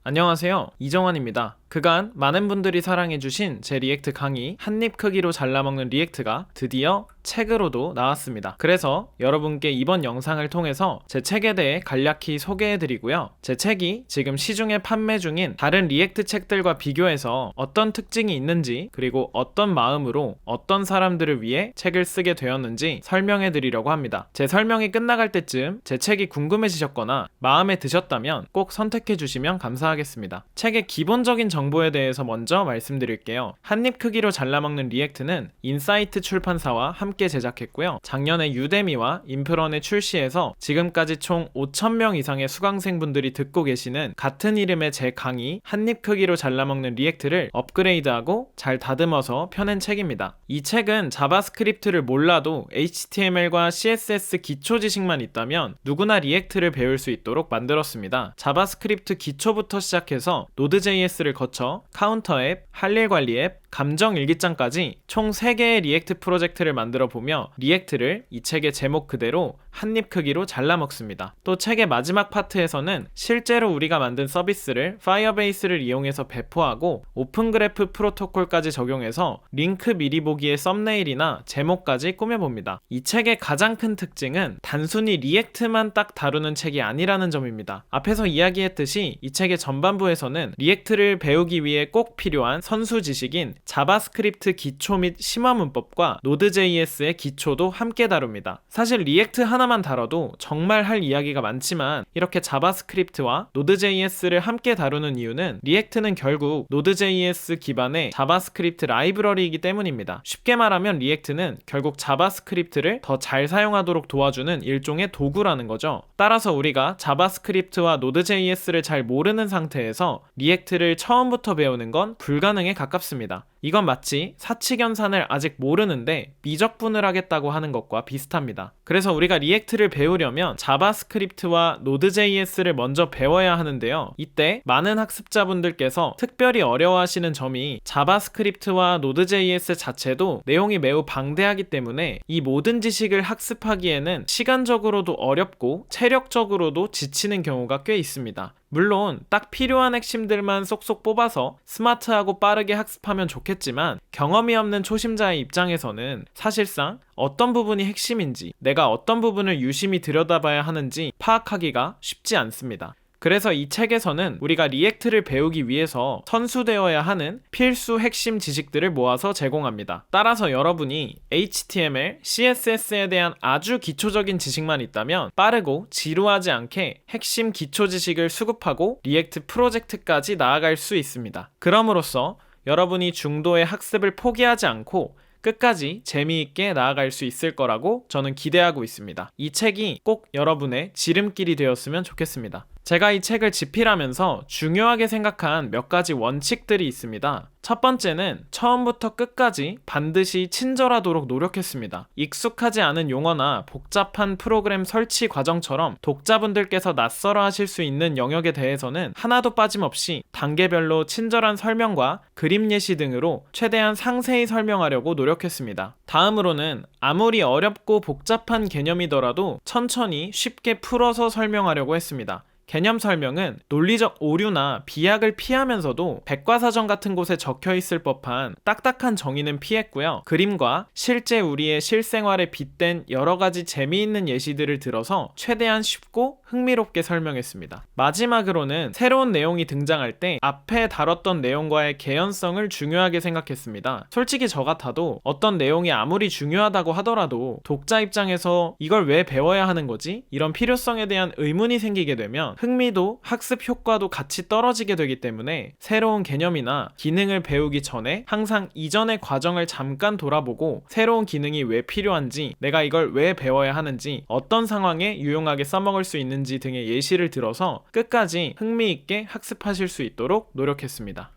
안녕하세요. 이정환입니다. 그간 많은 분들이 사랑해주신 제 리액트 강의 한입 크기로 잘라먹는 리액트가 드디어 책으로도 나왔습니다. 그래서 여러분께 이번 영상을 통해서 제 책에 대해 간략히 소개해드리고요. 제 책이 지금 시중에 판매 중인 다른 리액트 책들과 비교해서 어떤 특징이 있는지, 그리고 어떤 마음으로 어떤 사람들을 위해 책을 쓰게 되었는지 설명해드리려고 합니다. 제 설명이 끝나갈 때쯤 제 책이 궁금해지셨거나 마음에 드셨다면 꼭 선택해주시면 감사하겠습니다. 책의 기본적인 정보에 대해서 먼저 말씀드릴게요. 한입 크기로 잘라먹는 리액트는 인사이트 출판사와 함께 제작했고요. 작년에 유데미와 인프런에 출시해서 지금까지 총 5,000명 이상의 수강생분들이 듣고 계시는 같은 이름의 제 강의 한입 크기로 잘라먹는 리액트를 업그레이드하고 잘 다듬어서 펴낸 책입니다. 이 책은 자바스크립트를 몰라도 HTML과 CSS 기초 지식만 있다면 누구나 리액트를 배울 수 있도록 만들었습니다. 자바스크립트 기초부터 시작해서 노드.js를 거쳐 카운터 앱, 할일 관리 앱, 감정 일기장까지 총 3개의 리액트 프로젝트를 만들어 보며 리액트를 이 책의 제목 그대로 한입 크기로 잘라먹습니다. 또 책의 마지막 파트에서는 실제로 우리가 만든 서비스를 파이어베이스를 이용해서 배포하고 오픈그래프 프로토콜까지 적용해서 링크 미리 보기의 썸네일이나 제목까지 꾸며봅니다. 이 책의 가장 큰 특징은 단순히 리액트만 딱 다루는 책이 아니라는 점입니다. 앞에서 이야기했듯이 이 책의 전반부에서는 리액트를 배우기 위해 꼭 필요한 선수 지식인 자바스크립트 기초 및 심화 문법과 노드.js의 기초도 함께 다룹니다. 사실 리액트 하나만 다뤄도 정말 할 이야기가 많지만 이렇게 자바스크립트와 노드.js를 함께 다루는 이유는 리액트는 결국 노드.js 기반의 자바스크립트 라이브러리이기 때문입니다. 쉽게 말하면 리액트는 결국 자바스크립트를 더 잘 사용하도록 도와주는 일종의 도구라는 거죠. 따라서 우리가 자바스크립트와 노드.js를 잘 모르는 상태에서 리액트를 처음부터 배우는 건 불가능에 가깝습니다. 이건 마치 사칙연산을 아직 모르는데 미적분을 하겠다고 하는 것과 비슷합니다. 그래서 우리가 리액트를 배우려면 자바스크립트와 노드.js를 먼저 배워야 하는데요. 이때 많은 학습자분들께서 특별히 어려워하시는 점이 자바스크립트와 노드.js 자체도 내용이 매우 방대하기 때문에 이 모든 지식을 학습하기에는 시간적으로도 어렵고 체력적으로도 지치는 경우가 꽤 있습니다. 물론 딱 필요한 핵심들만 쏙쏙 뽑아서 스마트하고 빠르게 학습하면 좋겠지만 경험이 없는 초심자의 입장에서는 사실상 어떤 부분이 핵심인지, 내가 어떤 부분을 유심히 들여다봐야 하는지 파악하기가 쉽지 않습니다. 그래서 이 책에서는 우리가 리액트를 배우기 위해서 선수되어야 하는 필수 핵심 지식들을 모아서 제공합니다. 따라서 여러분이 HTML, CSS에 대한 아주 기초적인 지식만 있다면 빠르고 지루하지 않게 핵심 기초 지식을 수급하고 리액트 프로젝트까지 나아갈 수 있습니다. 그럼으로써 여러분이 중도의 학습을 포기하지 않고 끝까지 재미있게 나아갈 수 있을 거라고 저는 기대하고 있습니다. 이 책이 꼭 여러분의 지름길이 되었으면 좋겠습니다. 제가 이 책을 집필하면서 중요하게 생각한 몇 가지 원칙들이 있습니다. 첫 번째는 처음부터 끝까지 반드시 친절하도록 노력했습니다. 익숙하지 않은 용어나 복잡한 프로그램 설치 과정처럼 독자분들께서 낯설어 하실 수 있는 영역에 대해서는 하나도 빠짐없이 단계별로 친절한 설명과 그림 예시 등으로 최대한 상세히 설명하려고 노력했습니다. 다음으로는 아무리 어렵고 복잡한 개념이더라도 천천히 쉽게 풀어서 설명하려고 했습니다. 개념 설명은 논리적 오류나 비약을 피하면서도 백과사전 같은 곳에 적혀 있을 법한 딱딱한 정의는 피했고요. 그림과 실제 우리의 실생활에 빗댄 여러 가지 재미있는 예시들을 들어서 최대한 쉽고 흥미롭게 설명했습니다. 마지막으로는 새로운 내용이 등장할 때 앞에 다뤘던 내용과의 개연성을 중요하게 생각했습니다. 솔직히 저 같아도 어떤 내용이 아무리 중요하다고 하더라도 독자 입장에서 이걸 왜 배워야 하는 거지? 이런 필요성에 대한 의문이 생기게 되면 흥미도 학습 효과도 같이 떨어지게 되기 때문에 새로운 개념이나 기능을 배우기 전에 항상 이전의 과정을 잠깐 돌아보고 새로운 기능이 왜 필요한지, 내가 이걸 왜 배워야 하는지, 어떤 상황에 유용하게 써먹을 수 있는지 등의 예시를 들어서 끝까지 흥미있게 학습하실 수 있도록 노력했습니다.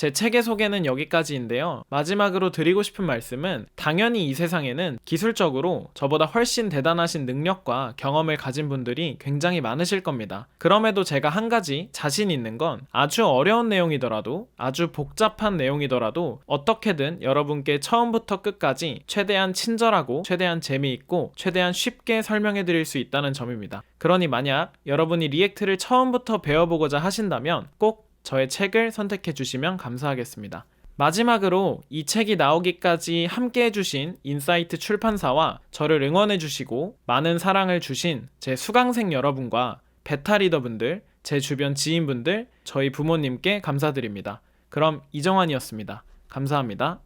제 책의 소개는 여기까지인데요. 마지막으로 드리고 싶은 말씀은 당연히 이 세상에는 기술적으로 저보다 훨씬 대단하신 능력과 경험을 가진 분들이 굉장히 많으실 겁니다. 그럼에도 제가 한 가지 자신 있는 건 아주 어려운 내용이더라도, 아주 복잡한 내용이더라도 어떻게든 여러분께 처음부터 끝까지 최대한 친절하고 최대한 재미있고 최대한 쉽게 설명해 드릴 수 있다는 점입니다. 그러니 만약 여러분이 리액트를 처음부터 배워보고자 하신다면 꼭 저의 책을 선택해 주시면 감사하겠습니다. 마지막으로 이 책이 나오기까지 함께 해주신 인사이트 출판사와 저를 응원해주시고 많은 사랑을 주신 제 수강생 여러분과 베타리더분들, 제 주변 지인분들, 저희 부모님께 감사드립니다. 그럼 이정환이었습니다. 감사합니다.